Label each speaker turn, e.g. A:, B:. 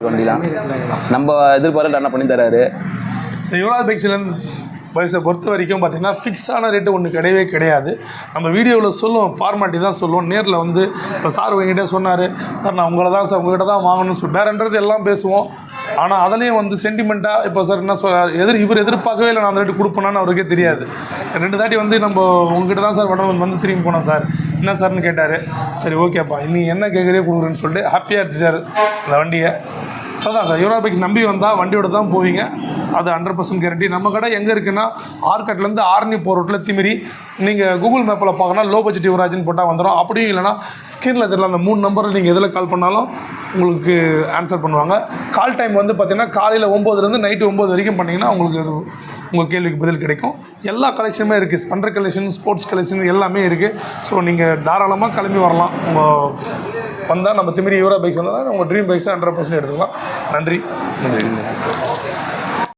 A: வண்டிலாம் நம்ம எதிர்பார்த்து என்ன பண்ணி தராரு.
B: யுவராஜ் பைக்ஸ்லேருந்து பைக்ஸை பொறுத்த வரைக்கும் பார்த்தீங்கன்னா ஃபிக்ஸான ரேட்டு ஒன்று கிடையவே கிடையாது. நம்ம வீடியோவில் சொல்லுவோம், ஃபார்மாலிட்டி தான் சொல்லுவோம். நேரில் வந்து இப்போ சார் உங்ககிட்ட சொன்னார், சார் நான் உங்களை தான் சார் உங்கள்கிட்ட தான் வாங்கணும்னு சொல்லி வேறன்றது எல்லாம் பேசுவோம். ஆனால் அதுலேயும் வந்து சென்டிமெண்ட்டாக இப்போ சார் என்ன சொல்கிறார், இவர் எதிர்பார்க்கவே இல்லை நான் அந்த ரேட்டு கொடுப்பேனான்னு அவருக்கே தெரியாது. 2 தாட்டி வந்து நம்ம உங்ககிட்ட தான் சார் வந்து திரும்பி போனோம் சார், என்ன சார்னு கேட்டார். சரி ஓகேப்பா நீ என்ன கேட்குறே கொடுக்குறேன்னு சொல்லிட்டு ஹாப்பியாக எடுத்துட்டார் அந்த வண்டியை. அதான் சார், யுவராஜ் பைக் நம்பி வந்தால் வண்டியோட தான் போவீங்க, அது 100% கேரண்டி. நம்ம கடை எங்கே இருக்குன்னா ஆர்கட்லேருந்து ஆர்னி போகிற ரோட்டில் திமிரி. நீங்கள் கூகுள் மேப்பில் பார்க்கணும், லோ பட்ஜெட் யுவராஜ்னு போட்டால் வந்துடும். அப்படியும் இல்லைனா ஸ்க்ரீனில் தெரியல அந்த 3 நம்பரில் நீங்கள் எதில் கால் பண்ணாலும் உங்களுக்கு ஆன்சர் பண்ணுவாங்க. கால் டைம் வந்து பார்த்திங்கன்னா காலையில் 9லேருந்து நைட்டு 9 வரைக்கும் பண்ணிங்கன்னா உங்களுக்கு அது உங்கள் கேள்விக்கு பதில் கிடைக்கும். எல்லா கலெக்ஷனுமே இருக்குது, ஸ்பெண்டர் கலெக்ஷன், ஸ்போர்ட்ஸ் கலெக்ஷன் எல்லாமே இருக்குது. ஸோ நீங்கள் தாராளமாக கிளம்பி வரலாம். உங்கள் வந்தால் நம்ம திமிரி யுவராஜ் பைக்ஸ் வந்தால் உங்கள் ட்ரீம் பைக்ஸை 100% எடுத்துக்கலாம். நன்றி.